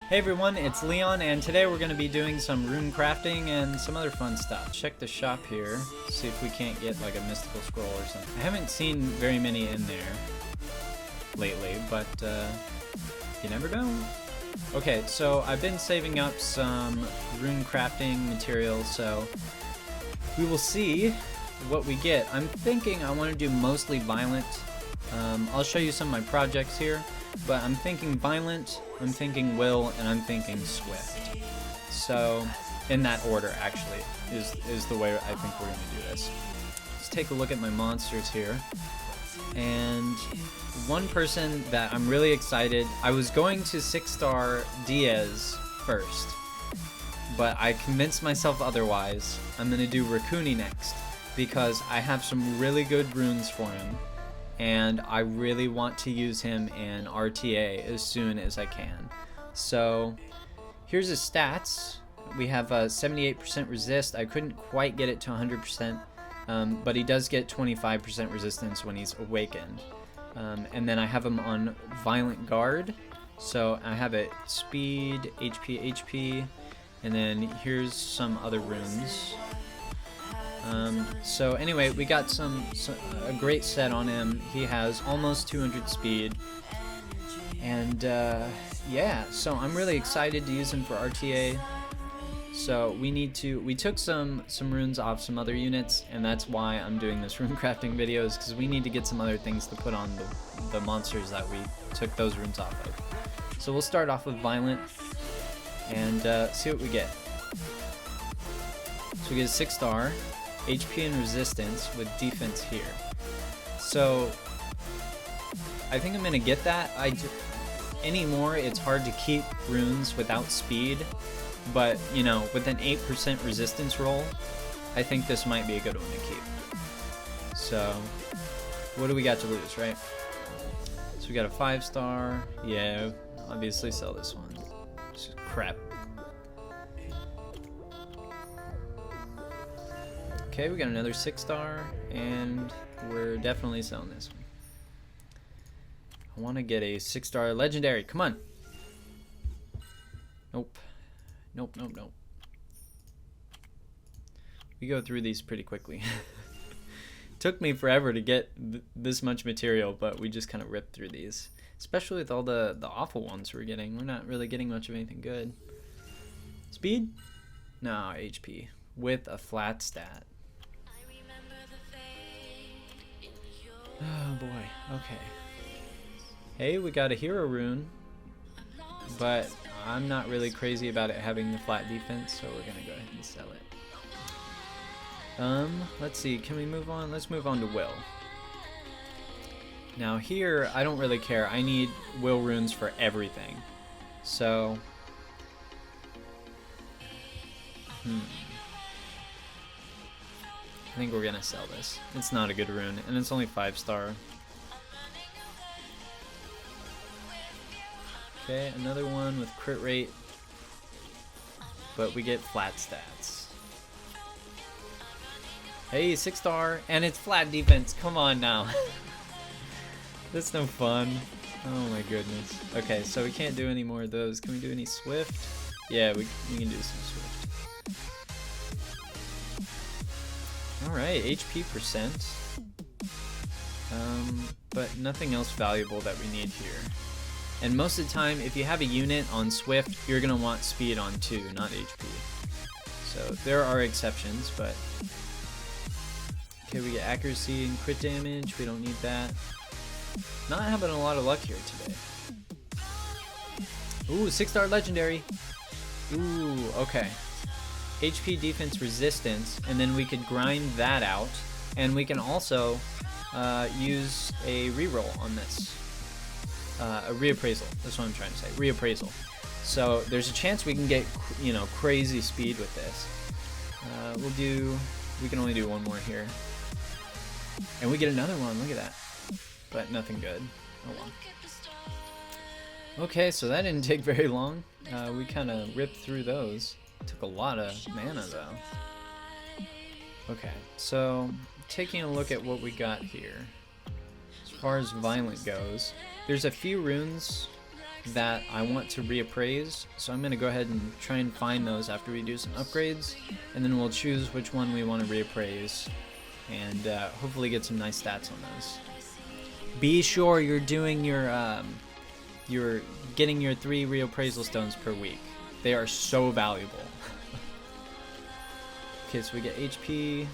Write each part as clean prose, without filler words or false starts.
Hey everyone, it's Leon, and today we're going to be doing some rune crafting and some other fun stuff. Check the shop here, see if we can't get like a mystical scroll or something. I haven't seen very many in there lately, but you never know. Okay, so I've been saving up some rune crafting materials, so we will see what we get. I'm thinking I want to do mostly violent. I'll show you some of my projects here. But I'm thinking violent, I'm thinking will, and I'm thinking swift. So, in that order, actually, is the way I think we're going to do this. Let's take a look at my monsters here. And one person that I'm really excited, I was going to 6-star Diaz first, but I convinced myself otherwise. I'm going to do Raccoony next, because I have some really good runes for him. And I really want to use him in RTA as soon as I can. So here's his stats. We have 78% resist. I couldn't quite get it to 100%, but he does get 25% resistance when he's awakened. And then I have him on Violent Guard. So I have it speed, HP, and then here's some other runes. So anyway, we got a great set on him. He has almost 200 speed, and yeah, so I'm really excited to use him for RTA. So we took some runes off some other units, and that's why I'm doing this rune crafting videos, because we need to get some other things to put on the monsters that we took those runes off of. So we'll start off with Violent and see what we get. So we get a 6-star. HP and resistance with defense here. So I think I'm gonna get that. Anymore it's hard to keep runes without speed, but you know, with an 8% resistance roll, I think this might be a good one to keep. So what do we got to lose, right? So we got a 5-star. Yeah, obviously sell this one. It's crap. Okay, we got another 6-star, and we're definitely selling this one. I want to get a 6-star legendary. Come on. Nope. Nope. We go through these pretty quickly. Took me forever to get this much material, but we just kind of ripped through these. Especially with all the awful ones we're getting. We're not really getting much of anything good. Speed? No, HP. With a flat stat. Oh boy, okay. Hey, we got a hero rune, but I'm not really crazy about it having the flat defense, so we're gonna go ahead and sell it. Let's see, can we move on? Let's move on to Will. Now here, I don't really care. I need Will runes for everything. So, I think we're gonna sell this. It's not a good rune, and it's only 5-star. Okay, another one with crit rate, but we get flat stats. Hey, 6-star, and it's flat defense. Come on now. That's no fun. Oh my goodness. Okay, so we can't do any more of those. Can we do any swift? Yeah, we can do some swift. Alright, HP percent. But nothing else valuable that we need here. And most of the time, if you have a unit on Swift, you're going to want speed on 2, not HP. So there are exceptions, but... Okay, we get accuracy and crit damage. We don't need that. Not having a lot of luck here today. Ooh, 6-star legendary. Ooh, okay. HP defense resistance, and then we could grind that out, and we can also use a reroll on this. A reappraisal. That's what I'm trying to say. Reappraisal. So there's a chance we can get, you know, crazy speed with this. We can only do one more here. And we get another one, look at that. But nothing good. Oh well. Okay, so that didn't take very long. We kind of ripped through those. Took a lot of mana though. Okay, so taking a look at what we got here. As far as violent goes, there's a few runes that I want to reappraise, so I'm going to go ahead and try and find those after we do some upgrades, and then we'll choose which one we want to reappraise, and hopefully get some nice stats on those. Be sure you're doing you're getting your 3 reappraisal stones per week. They are so valuable. Okay, so we get HP.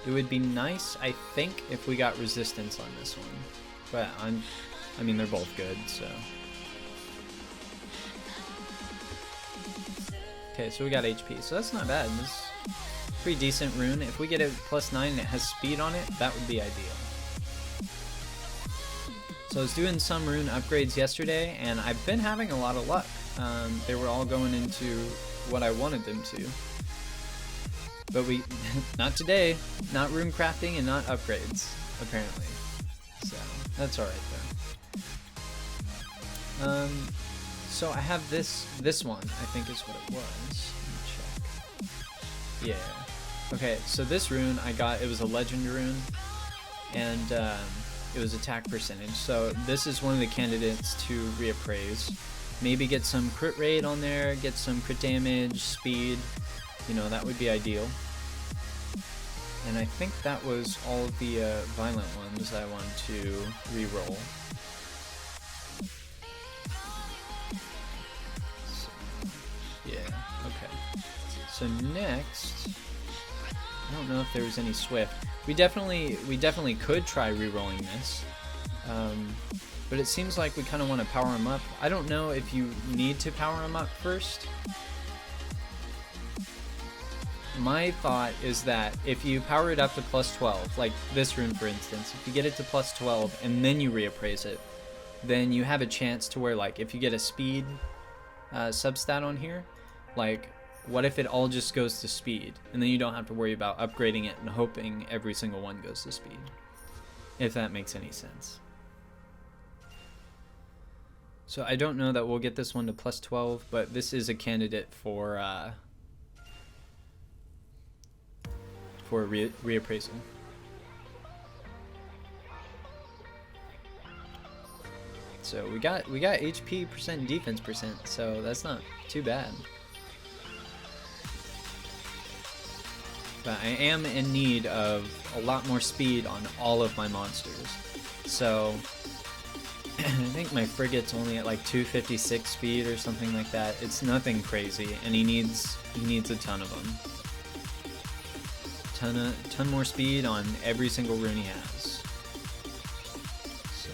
It would be nice, I think, if we got resistance on this one. But I mean, they're both good, so. Okay, so we got HP, so that's not bad. This is a pretty decent rune. If we get it +9 and it has speed on it, that would be ideal. So I was doing some rune upgrades yesterday, and I've been having a lot of luck. They were all going into what I wanted them to. But not today, not rune crafting and not upgrades, apparently. So, that's alright though. So I have this one, I think is what it was. Let me check. Yeah. Okay, so this rune I got, it was a legend rune, and it was attack percentage. So this is one of the candidates to reappraise. Maybe get some crit rate on there, get some crit damage, speed. You know, that would be ideal. And I think that was all of the violent ones I want to re-roll. So, yeah, okay. So next, I don't know if there was any Swift. We definitely could try re-rolling this. But it seems like we kind of want to power him up. I don't know if you need to power him up first. My thought is that if you power it up to +12, like this rune for instance, if you get it to +12 and then you reappraise it, then you have a chance to where, like, if you get a speed substat on here, like, what if it all just goes to speed, and then you don't have to worry about upgrading it and hoping every single one goes to speed, if that makes any sense. So I don't know that we'll get this one to +12, but this is a candidate for reappraisal. So we got HP percent and defense percent, so that's not too bad. But I am in need of a lot more speed on all of my monsters. So I think my frigate's only at like 256 speed or something like that. It's nothing crazy, and he needs a ton of them. Ton more speed on every single rune he has. So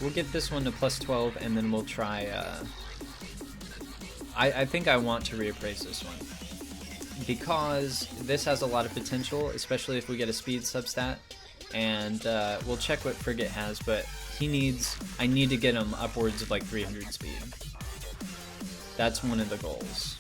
we'll get this one to +12, and then we'll try. I think I want to reappraise this one because this has a lot of potential, especially if we get a speed substat. And we'll check what frigate has, but I need to get him upwards of like 300 speed. That's one of the goals.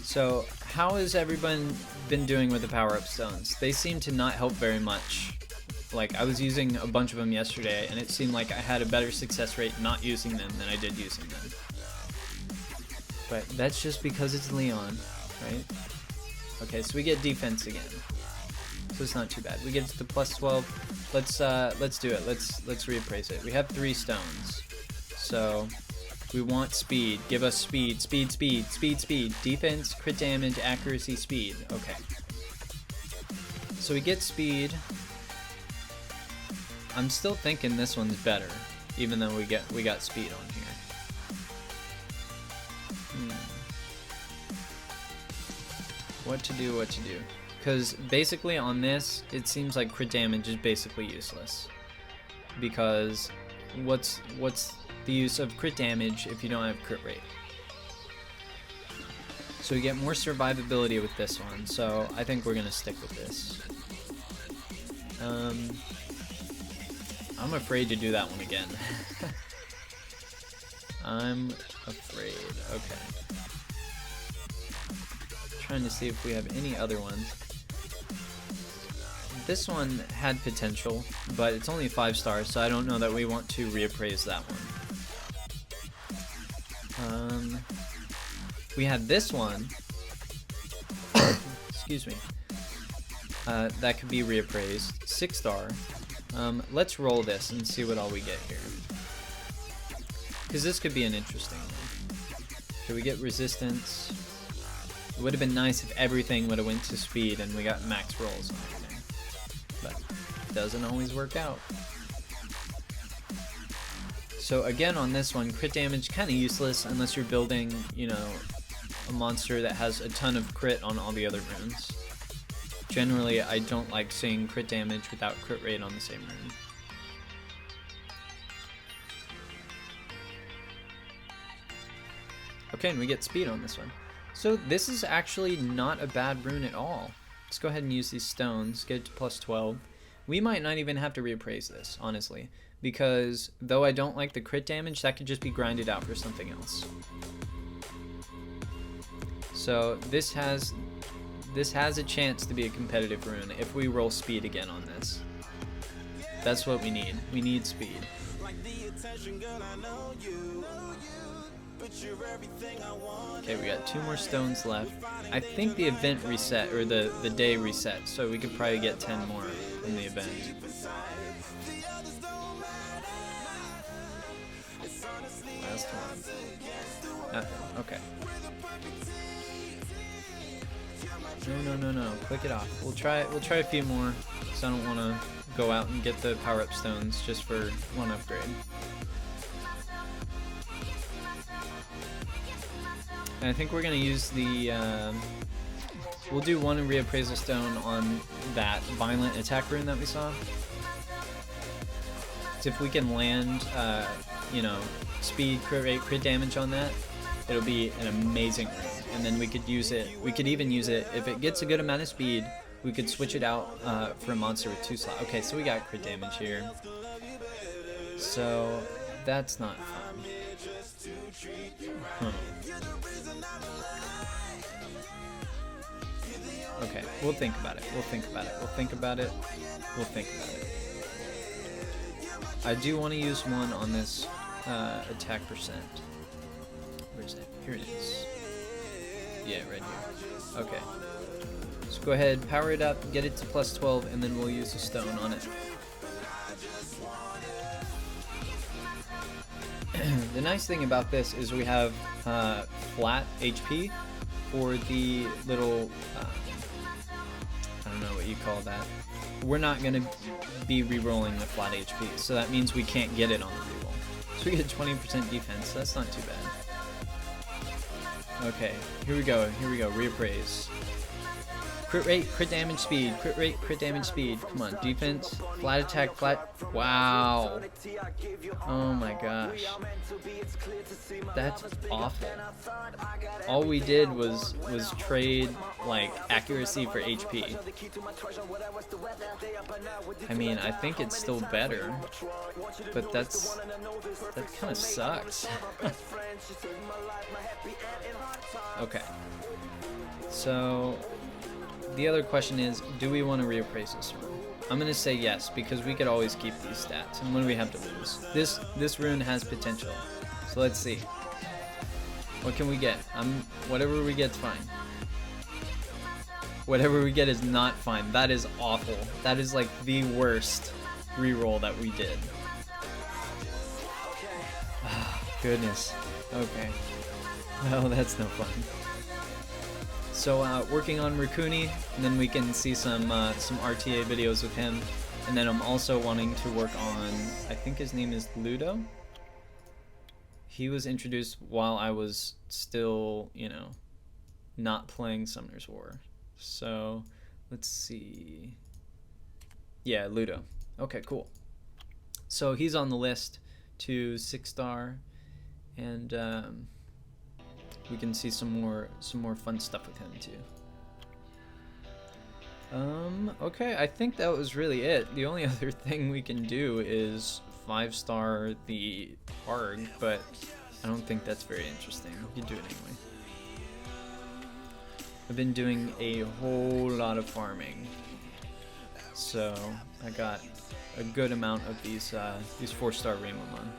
So how has everyone been doing with the power-up stones? They seem to not help very much. Like, I was using a bunch of them yesterday, and it seemed like I had a better success rate not using them than I did using them. But that's just because it's Leon, right? Okay, so we get defense again. So it's not too bad. We get to the +12. Let's do it. Let's reappraise it. We have 3 stones. So we want speed. Give us speed, speed, speed, speed, speed. Defense, crit damage, accuracy, speed. Okay. So we get speed. I'm still thinking this one's better, even though we got speed on here. What to do? Because basically on this, it seems like crit damage is basically useless. Because what's the use of crit damage if you don't have crit rate? So we get more survivability with this one, so I think we're gonna stick with this. I'm afraid to do that one again. I'm afraid. Okay. Trying to see if we have any other ones. This one had potential, but it's only 5 stars, so I don't know that we want to reappraise that one. we had this one. Excuse me. That could be reappraised. 6-star. Let's roll this and see what all we get here. Because this could be an interesting one. Should we get resistance? It would have been nice if everything would have went to speed and we got max rolls on everything. But it doesn't always work out. So again on this one, crit damage kind of useless unless you're building, you know, a monster that has a ton of crit on all the other runes. Generally, I don't like seeing crit damage without crit rate on the same rune. Okay, and we get speed on this one. So this is actually not a bad rune at all. Let's go ahead and use these stones, get it to plus 12. We might not even have to reappraise this, honestly, because though I don't like the crit damage, that could just be grinded out for something else. So this has a chance to be a competitive rune if we roll speed again on this. That's what we need. We need speed. Okay, we got 2 more stones left. I think the event reset, or the day reset, so we could probably get 10 more in the event. Last one. Nothing. Okay. No. Click it off. We'll try a few more, because I don't want to go out and get the power-up stones just for one upgrade. And I think we're going to use the, we'll do 1 reappraisal stone on that violent attack rune that we saw. So if we can land, you know, speed, crit rate, crit damage on that, it'll be an amazing rune. And then we could use it, we could even use it, if it gets a good amount of speed, we could switch it out for a monster with 2 slots. Okay, so we got crit damage here. So that's not fun. Okay, we'll think about it. I do want to use 1 on this attack percent. Where's it? Here it is. Yeah, right here. Okay. So go ahead, power it up, get it to plus 12, and then we'll use a stone on it. The nice thing about this is we have flat HP for the little, I don't know what you call that. We're not going to be re-rolling the flat HP, so that means we can't get it on the reroll. So we get 20% defense, that's not too bad. Okay, here we go, reappraise. Crit rate, crit damage, speed. Crit rate, crit damage, speed. Come on, defense, flat attack, flat. Wow. Oh my gosh. That's awful. All we did was trade like accuracy for HP. I mean, I think it's still better, but that kind of sucks. Okay. So the other question is, do we want to reappraise this one? I'm going to say yes, because we could always keep these stats, and what do we have to lose? This rune has potential, so let's see. What can we get? Whatever we get's fine. Whatever we get is not fine. That is awful. That is like the worst reroll that we did. Oh, goodness. Okay. Well, that's no fun. So working on Rune, and then we can see some RTA videos with him, and then I'm also wanting to work on, I think his name is Ludo. He was introduced while I was still, you know, not playing Summoner's War. So let's see. Yeah, Ludo. Okay, cool. So he's on the list to 6-star, and we can see some more fun stuff with him too. Okay, I think that was really it. The only other thing we can do is 5-star the Arg, but I don't think that's very interesting. We can do it anyway. I've been doing a whole lot of farming, so I got a good amount of these 4-star Rainbow Mon.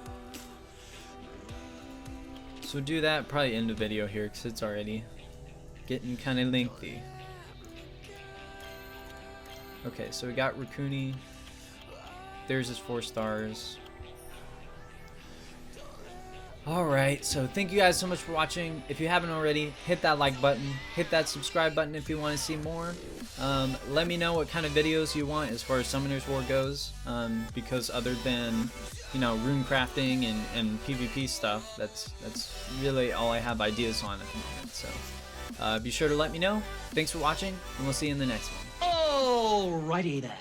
So we'll do that, probably end the video here because it's already getting kind of lengthy. Okay, so we got Rune. There's his 4 stars. Alright, so thank you guys so much for watching. If you haven't already, hit that like button, hit that subscribe button if you want to see more. Let me know what kind of videos you want as far as Summoner's War goes, because other than, you know, rune crafting and PvP stuff, that's really all I have ideas on at the moment. So be sure to let me know. Thanks for watching, and we'll see you in the next one. Alrighty then.